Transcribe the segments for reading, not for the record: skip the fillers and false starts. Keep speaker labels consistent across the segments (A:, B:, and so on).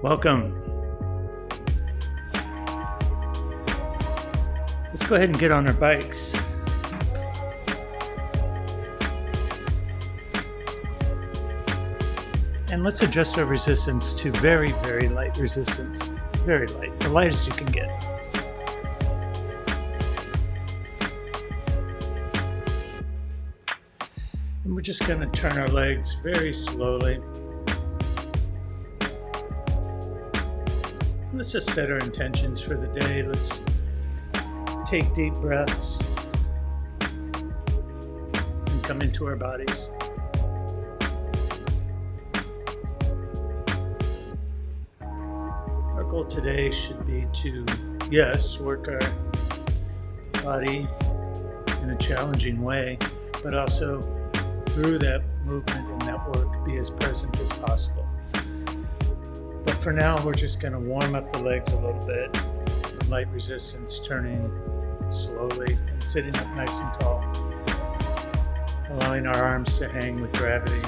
A: Welcome. Let's go ahead and get on our bikes. And let's adjust our resistance to very, very light resistance. Very light, the lightest you can get. And we're just going to turn our legs very slowly. Let's just set our intentions for the day. Let's take deep breaths and come into our bodies. Our goal today should be to, yes, work our body in a challenging way, but also through that movement and that work, be as present as possible. But for now, we're just going to warm up the legs a little bit. Light resistance, turning slowly and sitting up nice and tall. Allowing our arms to hang with gravity.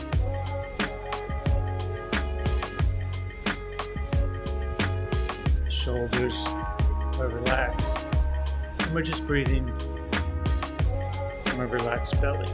A: Shoulders are relaxed. And we're just breathing from a relaxed belly.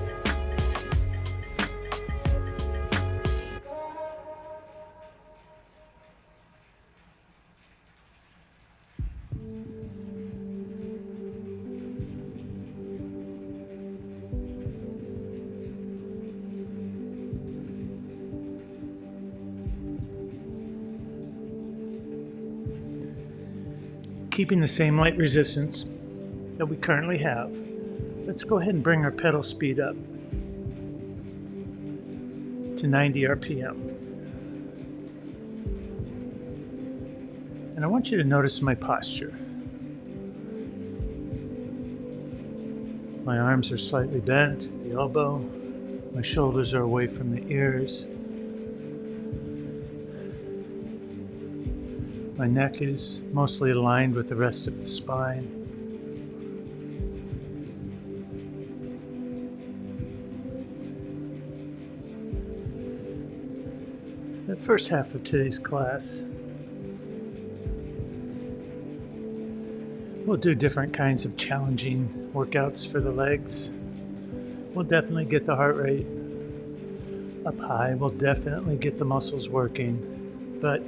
A: Keeping the same light resistance that we currently have, let's go ahead and bring our pedal speed up to 90 RPM. And I want you to notice my posture. My arms are slightly bent at the elbow. My shoulders are away from the ears. My neck is mostly aligned with the rest of the spine. The first half of today's class, we'll do different kinds of challenging workouts for the legs. We'll definitely get the heart rate up high. We'll definitely get the muscles working, but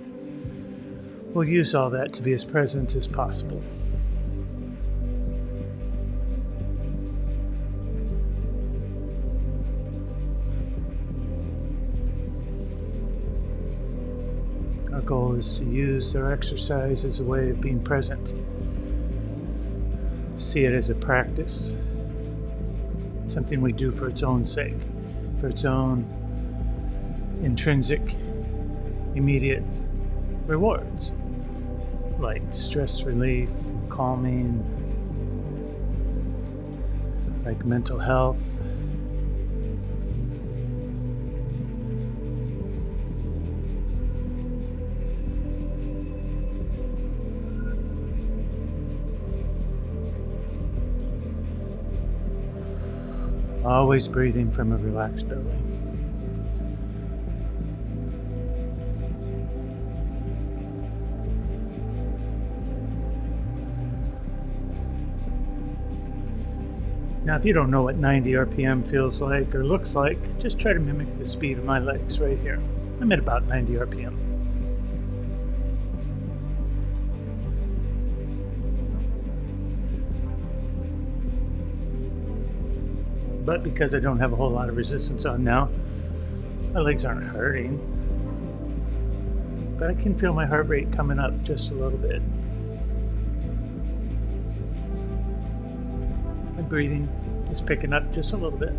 A: we'll use all that to be as present as possible. Our goal is to use our exercise as a way of being present. See it as a practice, something we do for its own sake, for its own intrinsic, immediate rewards, like stress relief, calming, like mental health. Always breathing from a relaxed belly. Now, if you don't know what 90 RPM feels like or looks like, just try to mimic the speed of my legs right here. I'm at about 90 RPM. But because I don't have a whole lot of resistance on now, my legs aren't hurting. But I can feel my heart rate coming up just a little bit. My breathing is picking up just a little bit.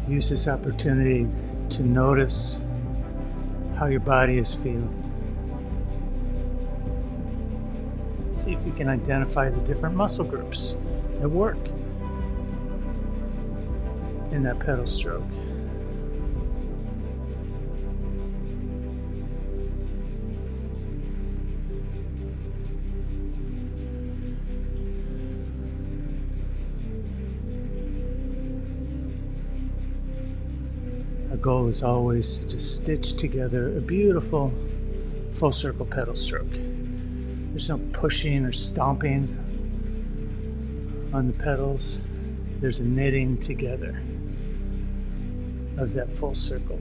A: Use this opportunity to notice how your body is feeling. See if you can identify the different muscle groups at work in that pedal stroke. Our goal is always to just stitch together a beautiful full circle pedal stroke. There's no pushing or stomping on the pedals. There's a knitting together of that full circle.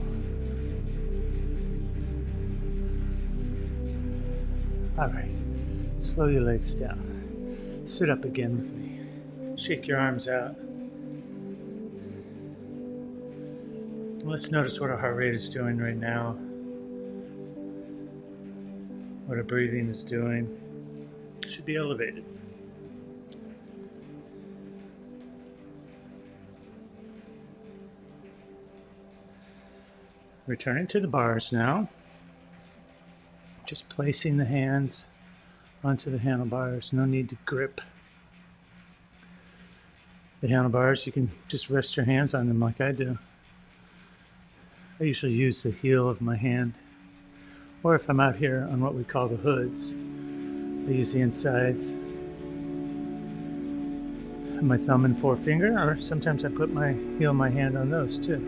A: All right, slow your legs down. Sit up again with me. Shake your arms out. Let's notice what our heart rate is doing right now, what our breathing is doing. It should be elevated. Returning to the bars now. Just placing the hands onto the handlebars. No need to grip the handlebars. You can just rest your hands on them like I do. I usually use the heel of my hand, or if I'm out here on what we call the hoods, I use the insides of my thumb and forefinger, or sometimes I put my heel of my hand on those too.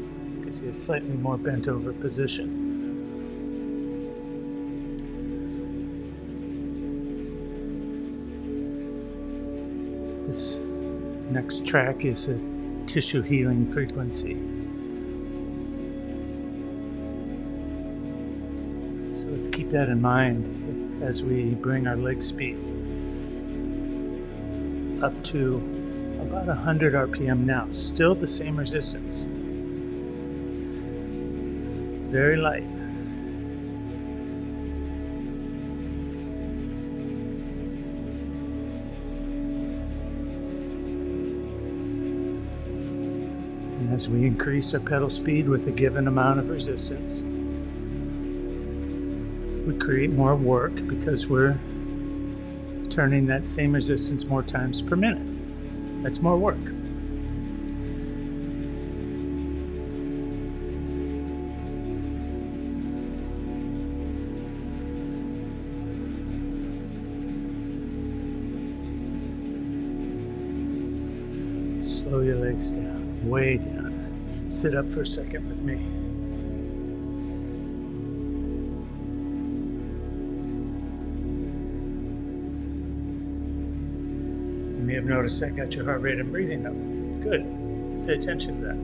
A: Gives you a slightly more bent over position. This next track is a tissue healing frequency. Let's keep that in mind as we bring our leg speed up to about 100 RPM now. Still the same resistance. Very light. And as we increase our pedal speed with a given amount of resistance, we create more work because we're turning that same resistance more times per minute. That's more work. Slow your legs down, way down. Sit up for a second with me. You may have noticed that got your heart rate and breathing up. Good. Pay attention to that.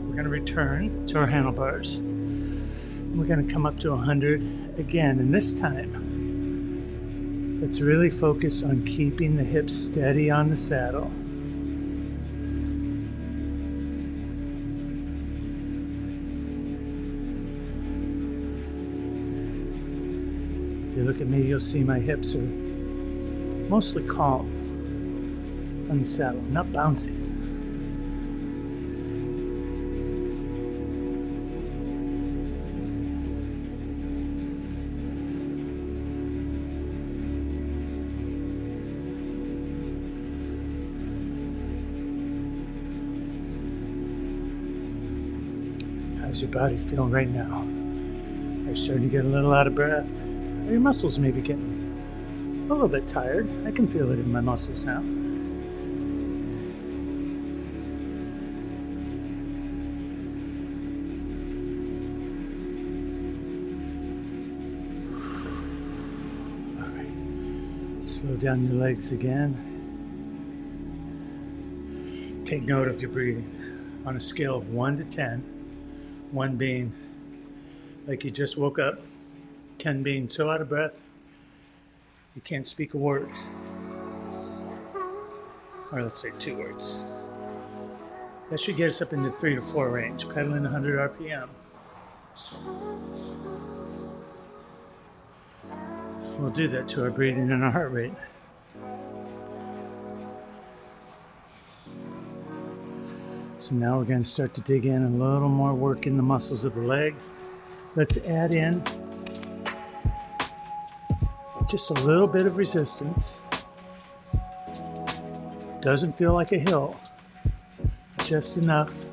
A: We're going to return to our handlebars. We're going to come up to 100 again, and this time, let's really focus on keeping the hips steady on the saddle. If you look at me, you'll see my hips are mostly calm on the saddle, not bouncing. How's your body feeling right now? Are you starting to get a little out of breath? Are your muscles maybe getting a little bit tired? I can feel it in my muscles now. All right. Slow down your legs again. Take note of your breathing on a scale of 1 to 10. 1 being like you just woke up, 10 being so out of breath you can't speak a word. Or let's say 2 words. That should get us up in the 3 to 4 range, pedaling 100 RPM. We'll do that to our breathing and our heart rate. So now we're going to start to dig in a little more work in the muscles of the legs. Let's add in Just a little bit of resistance. Doesn't feel like a hill, just enough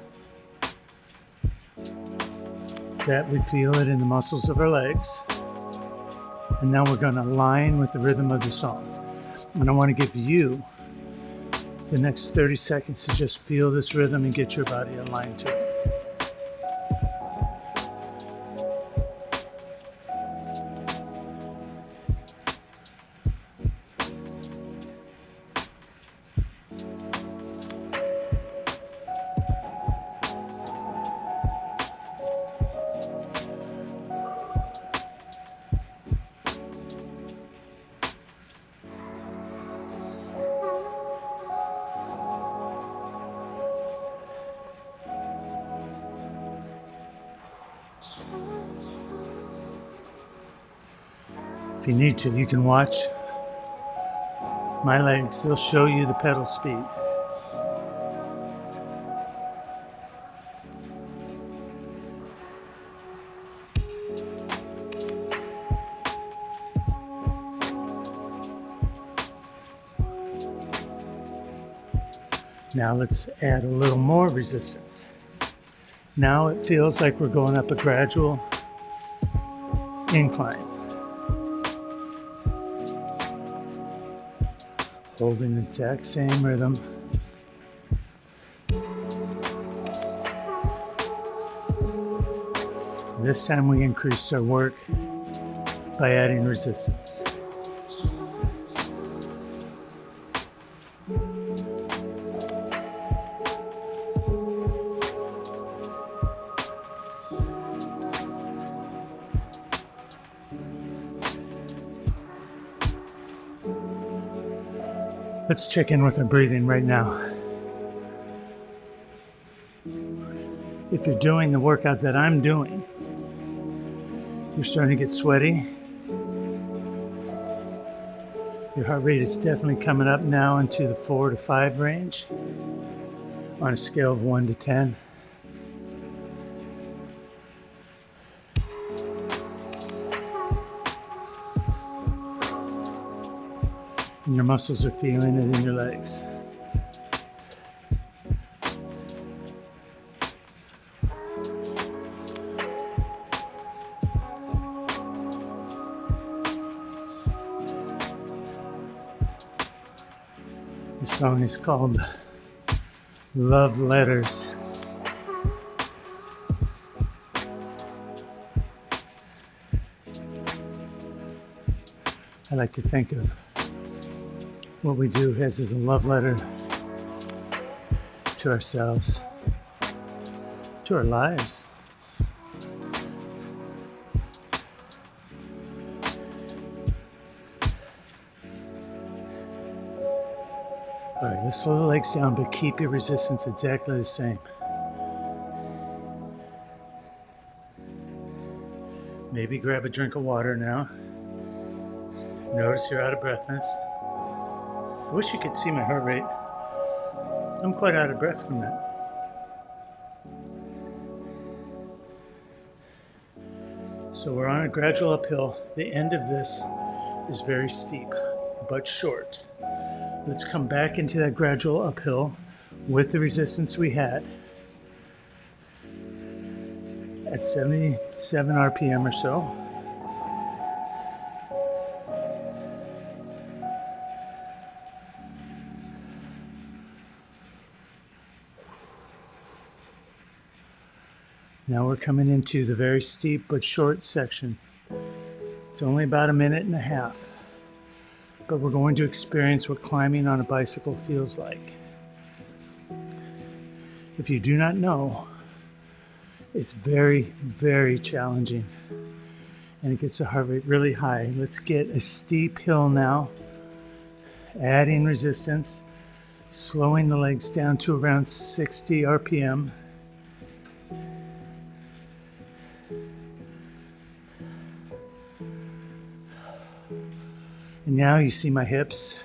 A: that we feel it in the muscles of our legs. And now we're going to align with the rhythm of the song. And I want to give you the next 30 seconds to just feel this rhythm and get your body aligned to it. If you need to, you can watch my legs. They'll show you the pedal speed. Now let's add a little more resistance. Now it feels like we're going up a gradual incline. Holding the exact same rhythm. This time we increased our work by adding resistance. Let's check in with our breathing right now. If you're doing the workout that I'm doing, you're starting to get sweaty. Your heart rate is definitely coming up now into the 4 to 5 range on a scale of 1 to 10. And your muscles are feeling it in your legs. The song is called Love Letters. I like to think of what we do as a love letter to ourselves, to our lives. All right, let's slow the legs down, but keep your resistance exactly the same. Maybe grab a drink of water now. Notice your out of breathness. I wish you could see my heart rate. I'm quite out of breath from that. So we're on a gradual uphill. The end of this is very steep, but short. Let's come back into that gradual uphill with the resistance we had at 77 RPM or so. Now we're coming into the very steep but short section. It's only about a minute and a half, but we're going to experience what climbing on a bicycle feels like. If you do not know, it's very, very challenging, and it gets the heart rate really high. Let's get a steep hill now, adding resistance, slowing the legs down to around 60 RPM. And now you see my hips.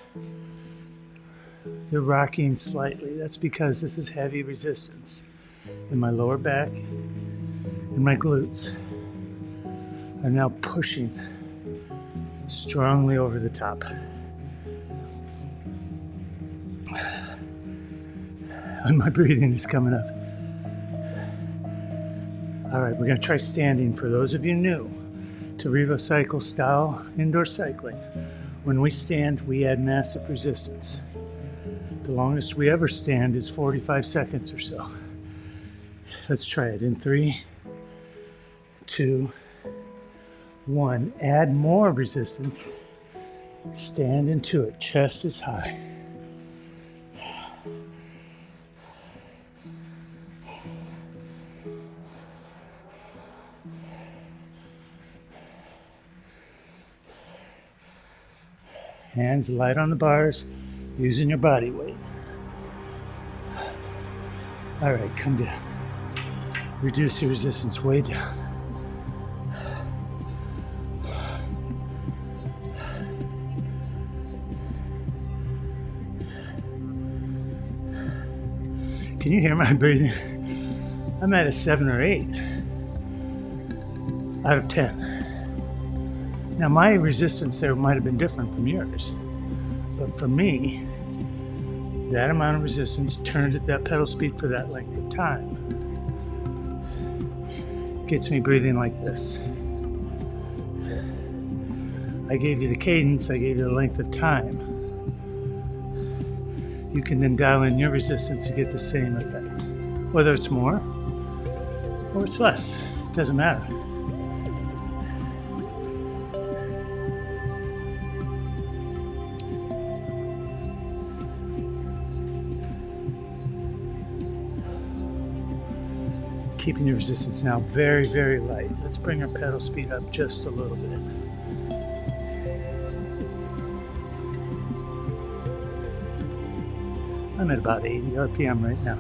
A: They're rocking slightly. That's because this is heavy resistance. And my lower back and my glutes are now pushing strongly over the top. And my breathing is coming up. All right, we're going to try standing. For those of you new to RevoCycle style indoor cycling, when we stand, we add massive resistance. The longest we ever stand is 45 seconds or so. Let's try it in 3, 2, 1. Add more resistance. Stand into it. Chest is high. Hands light on the bars, using your body weight. All right, come down. Reduce your resistance way down. Can you hear my breathing? I'm at a 7 or 8 out of 10. Now my resistance there might have been different from yours, but for me, that amount of resistance turned at that pedal speed for that length of time gets me breathing like this. I gave you the cadence, I gave you the length of time. You can then dial in your resistance to get the same effect. Whether it's more or it's less, it doesn't matter. Keeping your resistance now very, very light. Let's bring our pedal speed up just a little bit. I'm at about 80 RPM right now.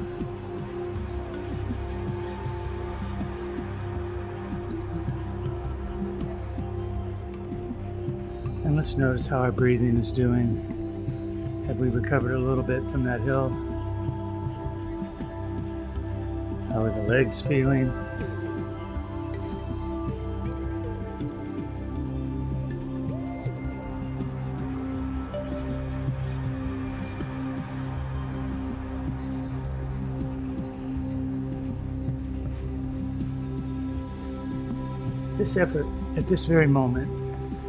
A: And let's notice how our breathing is doing. Have we recovered a little bit from that hill? How are the legs feeling? This effort at this very moment,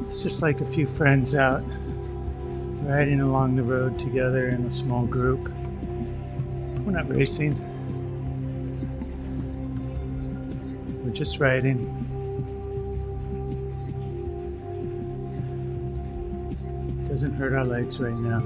A: it's just like a few friends out riding along the road together in a small group. We're not racing. We're just riding. Doesn't hurt our legs right now.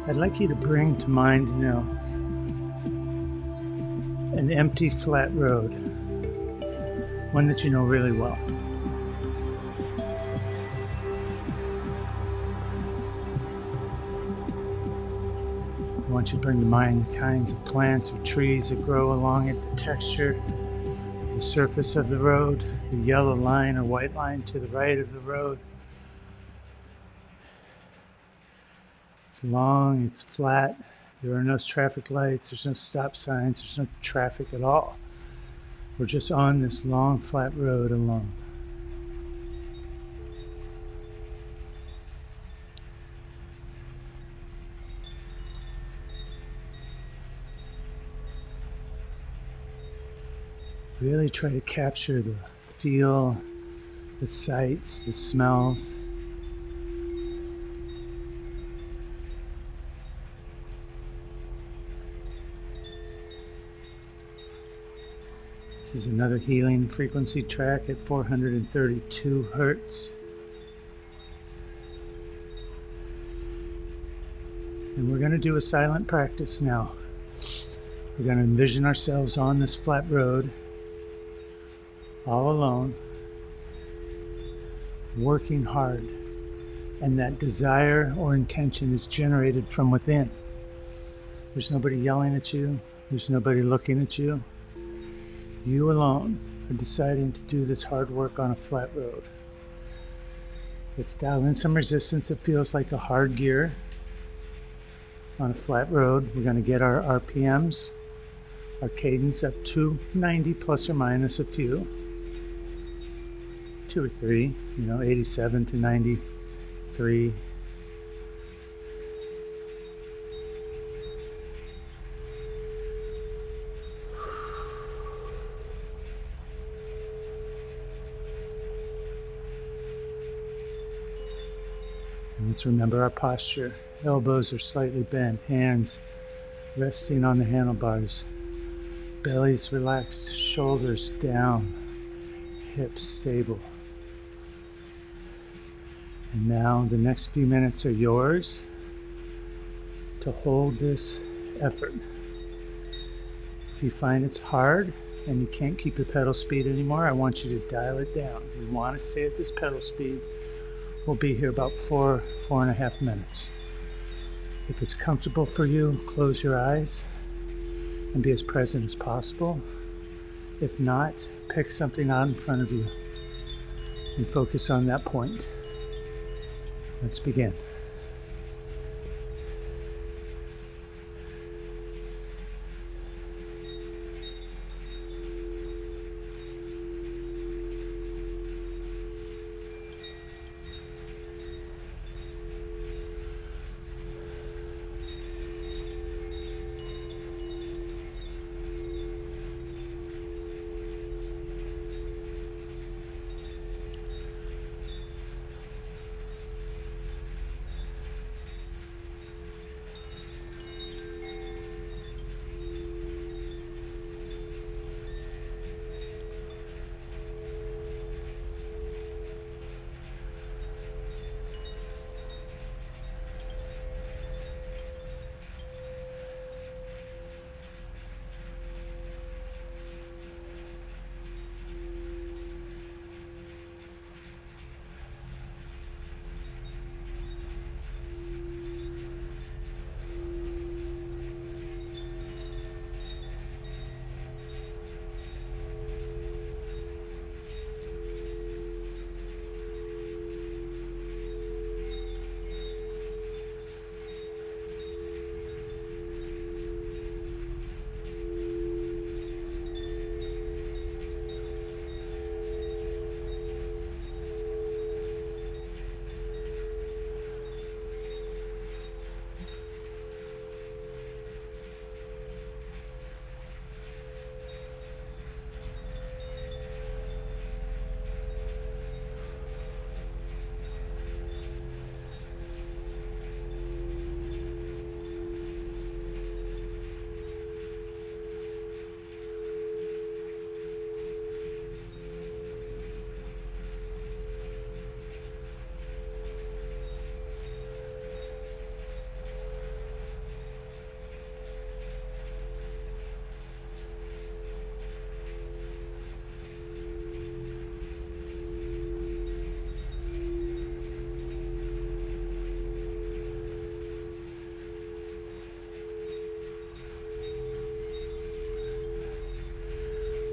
A: I'd like you to bring to mind, an empty, flat road, one that you know really well. I want you to bring to mind the kinds of plants or trees that grow along it, the texture, the surface of the road, the yellow line or white line to the right of the road. It's long, it's flat, there are no traffic lights, there's no stop signs, there's no traffic at all. We're just on this long, flat road alone. Really try to capture the feel, the sights, the smells. This is another healing frequency track at 432 hertz. And we're going to do a silent practice now. We're going to envision ourselves on this flat road, all alone, working hard. And that desire or intention is generated from within. There's nobody yelling at you. There's nobody looking at you. You alone are deciding to do this hard work on a flat road. Let's dial in some resistance that feels like a hard gear. On a flat road, we're going to get our RPMs, our cadence up to 90 plus or minus a few, 2 or 3, 87 to 93. And let's remember our posture. Elbows are slightly bent, hands resting on the handlebars. Belly's relaxed, shoulders down, hips stable. And now the next few minutes are yours to hold this effort. If you find it's hard and you can't keep your pedal speed anymore, I want you to dial it down. We want to stay at this pedal speed. We'll be here about 4.5 minutes. If it's comfortable for you, close your eyes and be as present as possible. If not, pick something out in front of you and focus on that point. Let's begin.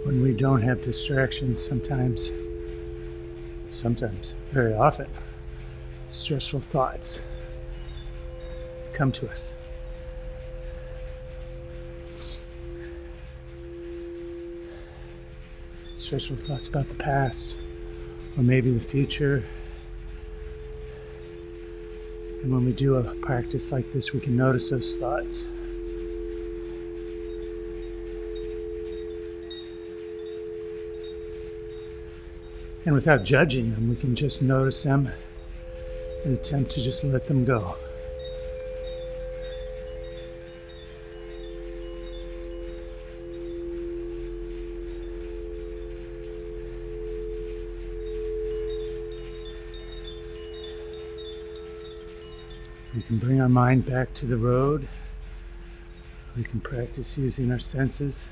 A: When we don't have distractions, sometimes, very often, stressful thoughts come to us. Stressful thoughts about the past, or maybe the future. And when we do a practice like this, we can notice those thoughts. And without judging them, we can just notice them and attempt to just let them go. We can bring our mind back to the road. We can practice using our senses.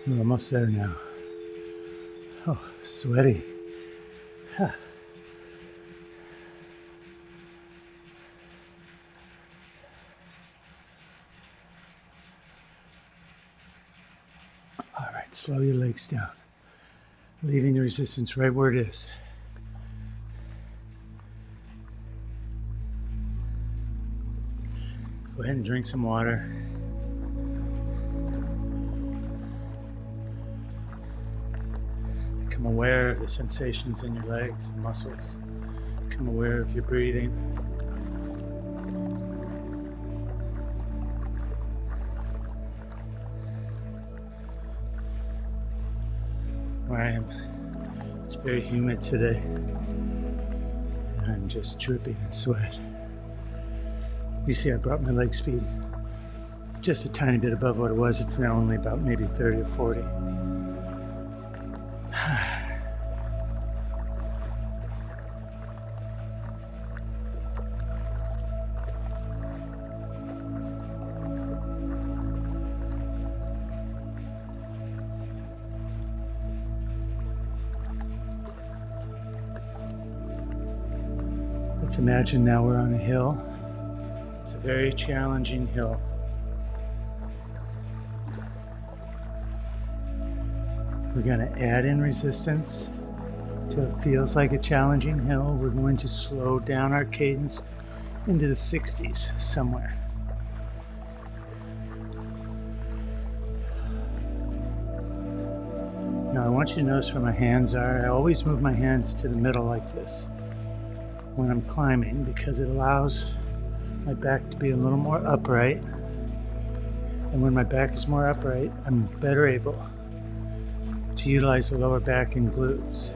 A: We're almost there now. Oh, sweaty. Huh. All right, slow your legs down, leaving the resistance right where it is. Go ahead and drink some water. Become aware of the sensations in your legs, the muscles. Become aware of your breathing. Where I am, it's very humid today, and I'm just dripping in sweat. You see, I brought my leg speed just a tiny bit above what it was. It's now only about maybe 30 or 40. Let's imagine now we're on a hill. It's a very challenging hill. We're going to add in resistance till it feels like a challenging hill. We're going to slow down our cadence into the 60s somewhere. Now I want you to notice where my hands are. I always move my hands to the middle like this when I'm climbing because it allows my back to be a little more upright. And when my back is more upright, I'm better able to utilize the lower back and glutes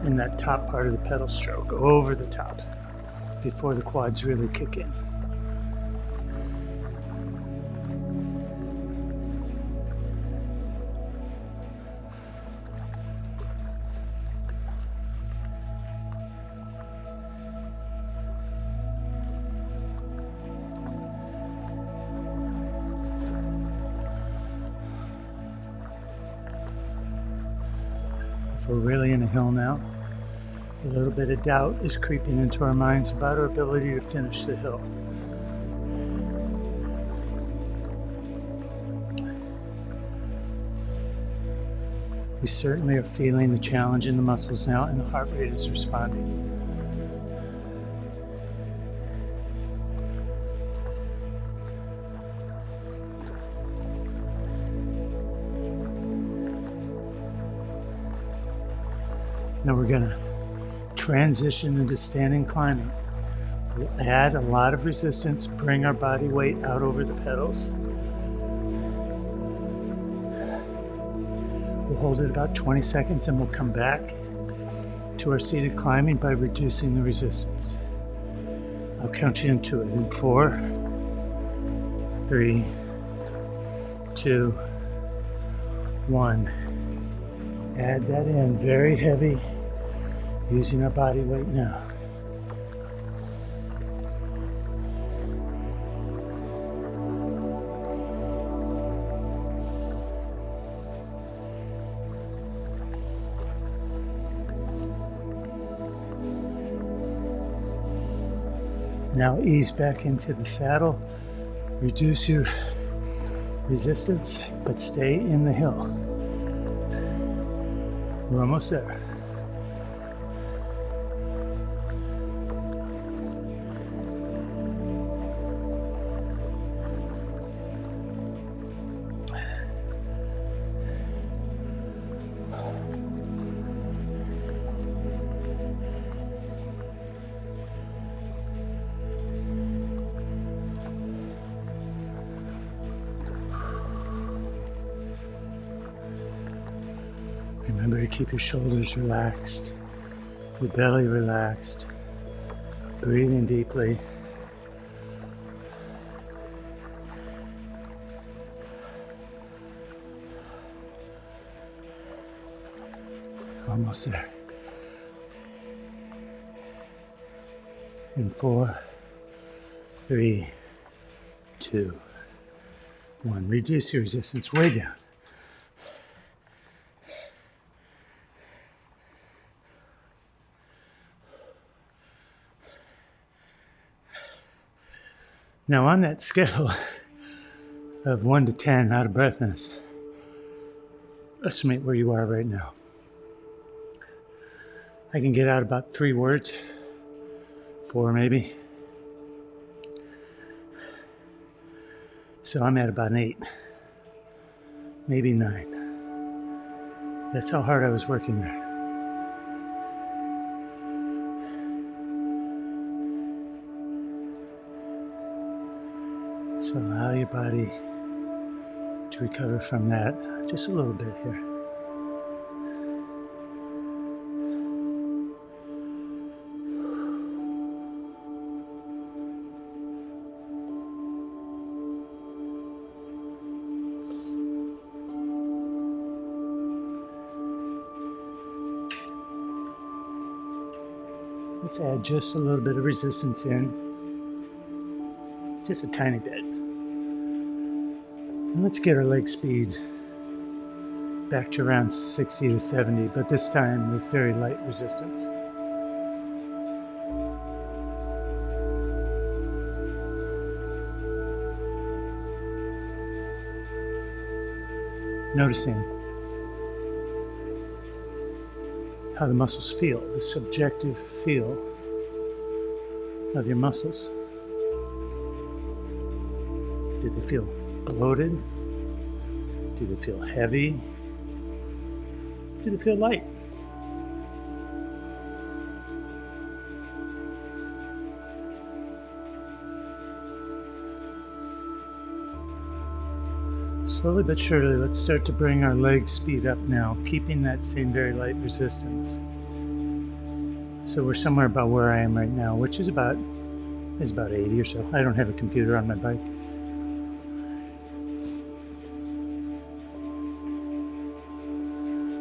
A: in that top part of the pedal stroke, over the top, before the quads really kick in. If we're really in a hill now, a little bit of doubt is creeping into our minds about our ability to finish the hill. We certainly are feeling the challenge in the muscles now, and the heart rate is responding. Now we're going to transition into standing climbing. We'll add a lot of resistance, bring our body weight out over the pedals. We'll hold it about 20 seconds and we'll come back to our seated climbing by reducing the resistance. I'll count you into it in 4, 3, 2, 1. Add that in, very heavy, using our body weight now. Now ease back into the saddle, reduce your resistance, but stay in the hill. We're almost there. Remember to keep your shoulders relaxed, your belly relaxed, breathing deeply. Almost there. In 4, 3, 2, 1. Reduce your resistance way down. Now on that scale of 1 to 10 out of breathness, estimate where you are right now. I can get out about 3 words, 4 maybe. So I'm at about an 8, maybe 9. That's how hard I was working there. So allow your body to recover from that just a little bit here. Let's add just a little bit of resistance in, just a tiny bit. And let's get our leg speed back to around 60 to 70, but this time with very light resistance. Noticing how the muscles feel, the subjective feel of your muscles. Do they feel bloated? Do they feel heavy? Do they feel light? Slowly but surely, let's start to bring our leg speed up now, keeping that same very light resistance. So we're somewhere about where I am right now, which is about 80 or so. I don't have a computer on my bike.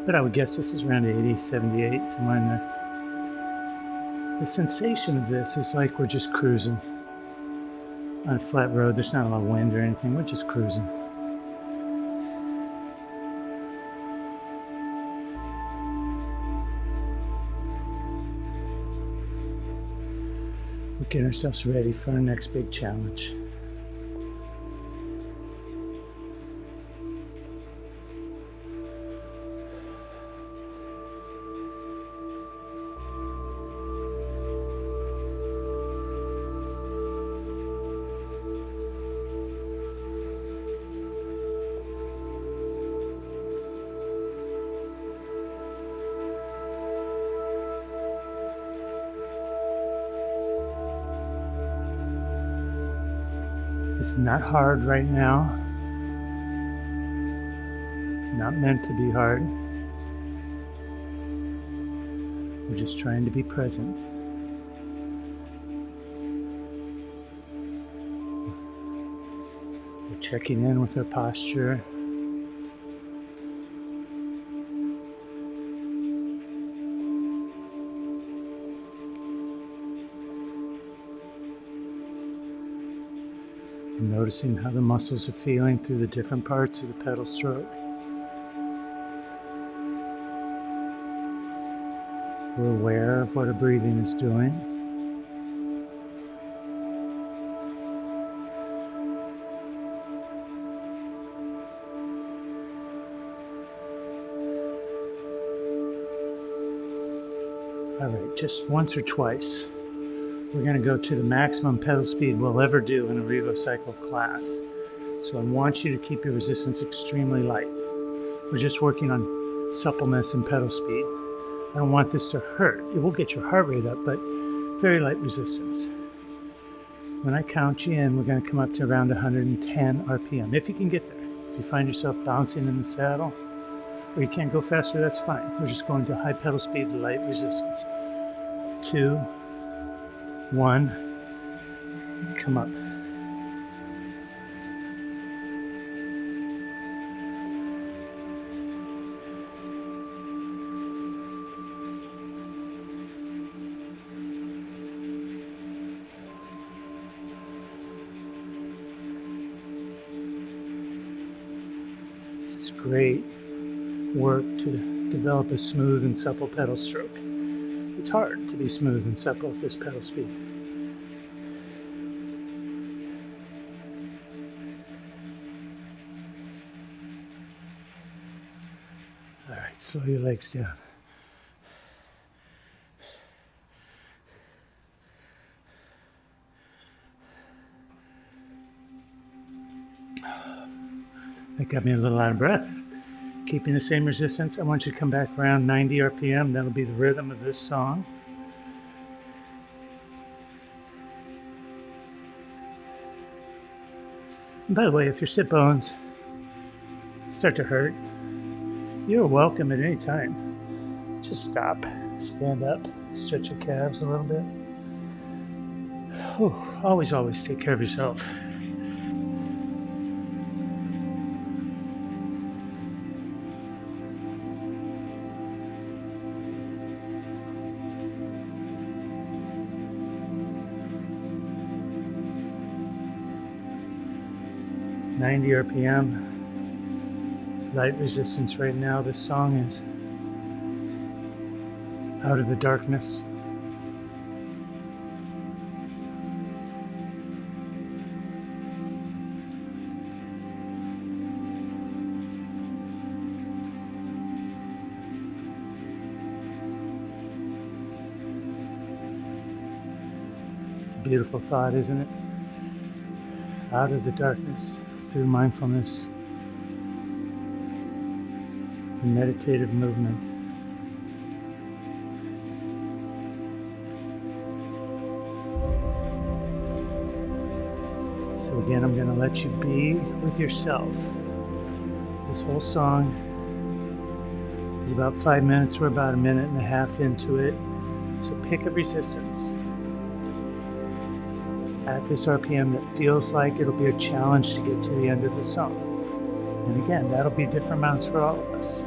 A: But I would guess this is around 80, 78, somewhere in there. The sensation of this is like we're just cruising on a flat road. There's not a lot of wind or anything. We're just cruising. We're getting ourselves ready for our next big challenge. It's not hard right now. It's not meant to be hard. We're just trying to be present. We're checking in with our posture. Noticing how the muscles are feeling through the different parts of the pedal stroke. We're aware of what our breathing is doing. All right, just once or twice. We're going to go to the maximum pedal speed we'll ever do in a Revo Cycle class. So I want you to keep your resistance extremely light. We're just working on suppleness and pedal speed. I don't want this to hurt. It will get your heart rate up, but very light resistance. When I count you in, we're going to come up to around 110 RPM, if you can get there. If you find yourself bouncing in the saddle, or you can't go faster, that's fine. We're just going to high pedal speed, light resistance. 2, 1, come up. great work to develop a smooth and supple pedal stroke. It's hard to be smooth and supple at this pedal speed. All right, slow your legs down. That got me a little out of breath. Keeping the same resistance, I want you to come back around 90 RPM. That'll be the rhythm of this song. And by the way, if your sit bones start to hurt, you're welcome at any time. Just stop, stand up, stretch your calves a little bit. Always take care of yourself. .90 RPM, light resistance right now. This song is Out of the Darkness. It's a beautiful thought, isn't it? Out of the darkness. Through mindfulness and meditative movement. So again, I'm going to let you be with yourself. This whole song is about 5 minutes. We're about a minute and a half into it. So pick a resistance at this RPM that feels like it'll be a challenge to get to the end of the song. And again, that'll be different amounts for all of us.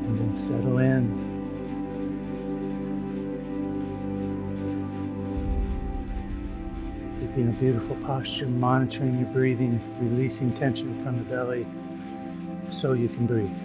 A: And then settle in. Keeping a beautiful posture, monitoring your breathing, releasing tension from the belly so you can breathe.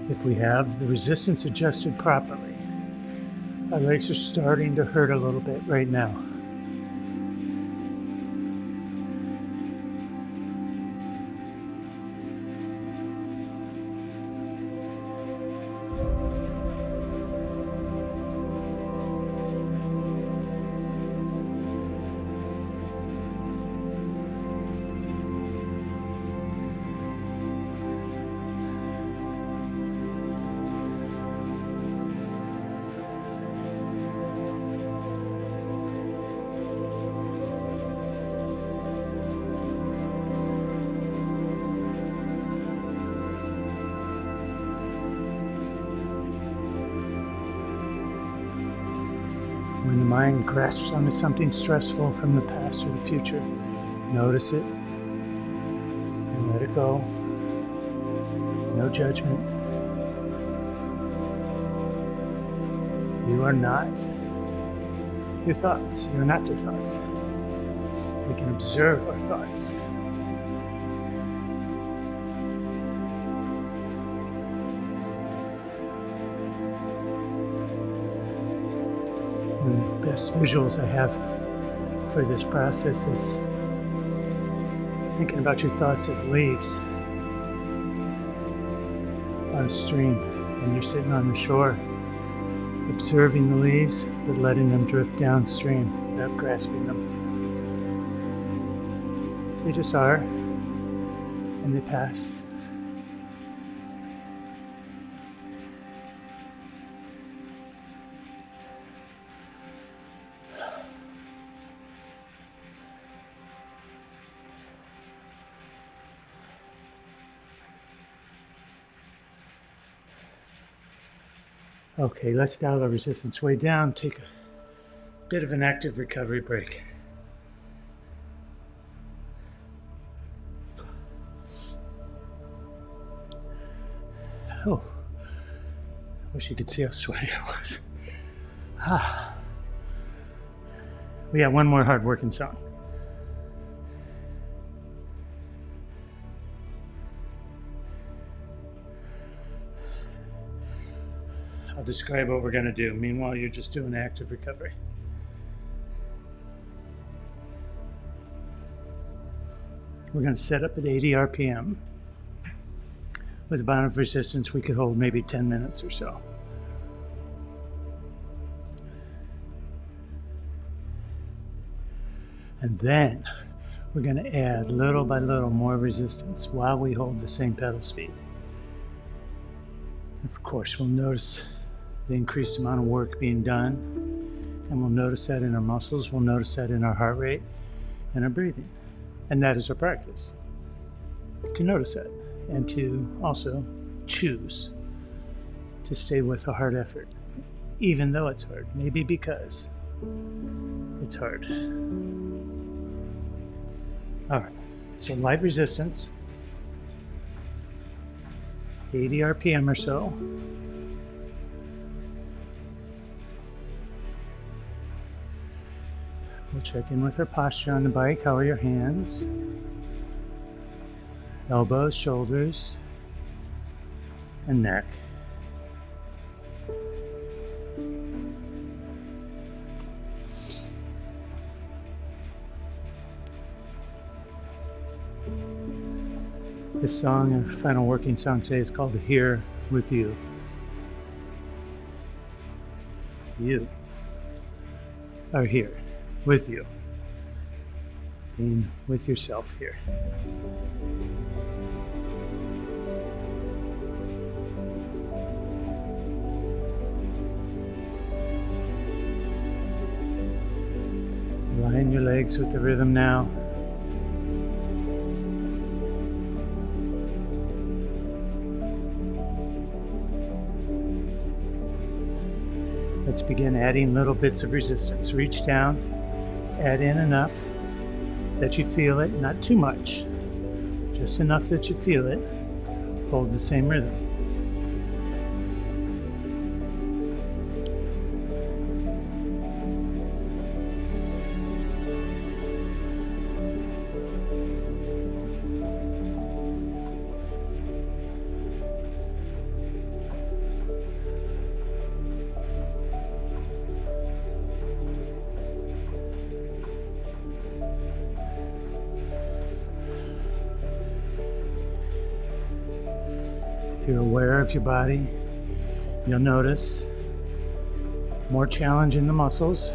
A: If we have the resistance adjusted properly, our legs are starting to hurt a little bit right now. When the mind grasps onto something stressful from the past or the future, notice it and let it go. No judgment. You are not your thoughts. You're not your thoughts. We can observe our thoughts. One of the best visuals I have for this process is thinking about your thoughts as leaves on a stream, and you're sitting on the shore, observing the leaves, but letting them drift downstream without grasping them. They just are, and they pass. Okay, let's dial the resistance way down, take a bit of an active recovery break. Oh, I wish you could see how sweaty I was. We got one more hard working song. I'll describe what we're going to do. Meanwhile, you're just doing active recovery. We're going to set up at 80 RPM. With a bound of resistance, we could hold maybe 10 minutes or so. And then we're going to add little by little more resistance while we hold the same pedal speed. Of course, we'll notice the increased amount of work being done, and we'll notice that in our muscles, we'll notice that in our heart rate and our breathing. And that is our practice, to notice that and to also choose to stay with a hard effort, even though it's hard, maybe because it's hard. All right, so light resistance, 80 RPM or so. We'll check in with our posture on the bike. How are your hands? Elbows, shoulders, and neck. This song, our final working song today, is called Here With You. You are here with you, being with yourself here. Align your legs with the rhythm now. Let's begin adding little bits of resistance. Reach down, add in enough that you feel it, not too much, just enough that you feel it. Hold the same rhythm. If you're aware of your body, you'll notice more challenge in the muscles,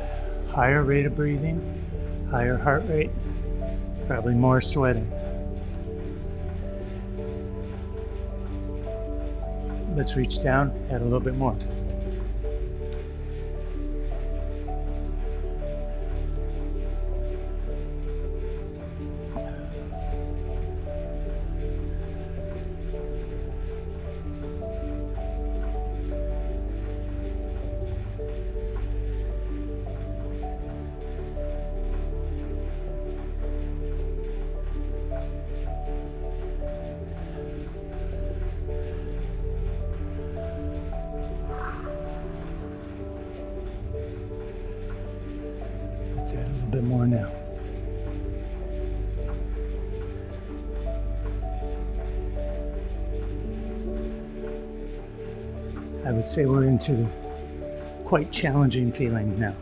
A: higher rate of breathing, higher heart rate, probably more sweating. Let's reach down, add a little bit more. Let's add a little bit more now. I would say we're into the quite challenging feeling now.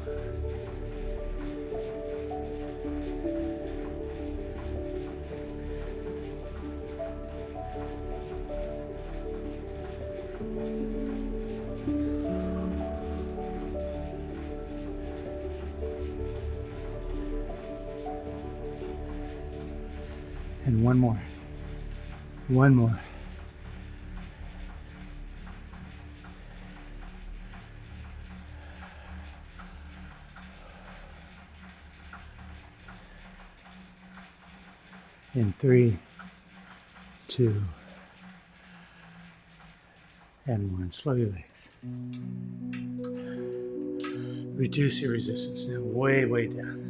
A: And one more. One more. In 3, 2, and 1. Slow your legs. Reduce your resistance now, way, way down.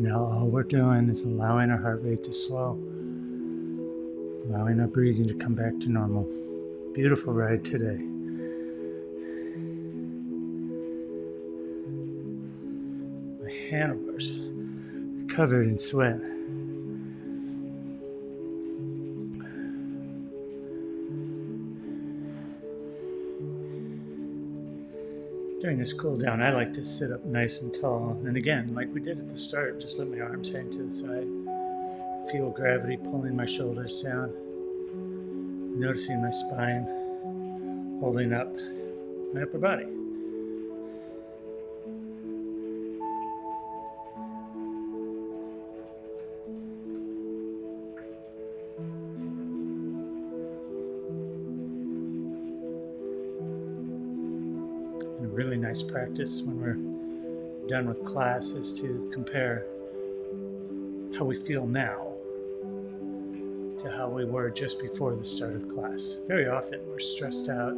A: Now all we're doing is allowing our heart rate to slow, allowing our breathing to come back to normal. Beautiful ride today. My handlebars are covered in sweat. During this cool down, I like to sit up nice and tall. And again, like we did at the start, just let my arms hang to the side. Feel gravity pulling my shoulders down. Noticing my spine holding up my upper body. And a really nice practice when we're done with class is to compare how we feel now to how we were just before the start of class. Very often we're stressed out,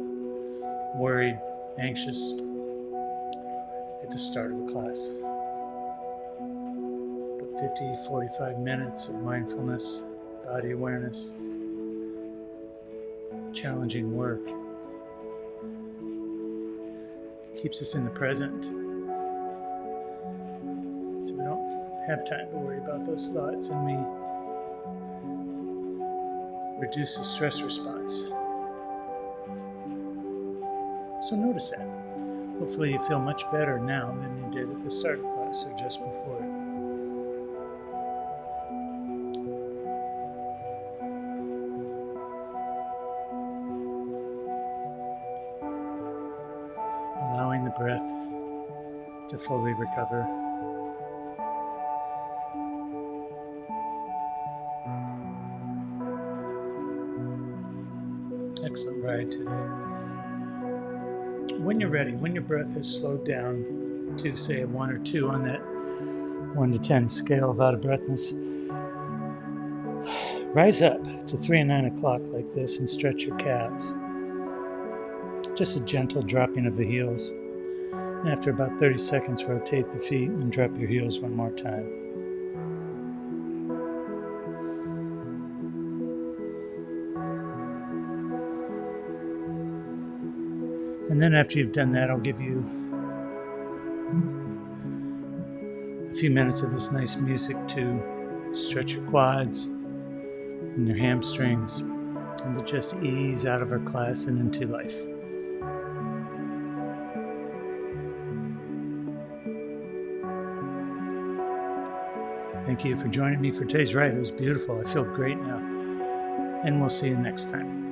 A: worried, anxious at the start of a class. But 50, 45 minutes of mindfulness, body awareness, challenging work keeps us in the present. So we don't have time to worry about those thoughts, and we reduce the stress response. So notice that. Hopefully you feel much better now than you did at the start of class or just before it. Allowing the breath to fully recover. Excellent ride today. When you're ready, when your breath has slowed down to say a 1 or 2 on that 1 to 10 scale of out of breathness, rise up to 3 and 9 o'clock like this and stretch your calves. Just a gentle dropping of the heels. And after about 30 seconds, rotate the feet and drop your heels one more time. And then after you've done that, I'll give you a few minutes of this nice music to stretch your quads and your hamstrings and to just ease out of our class and into life. Thank you for joining me for today's ride. It was beautiful. I feel great now. And we'll see you next time.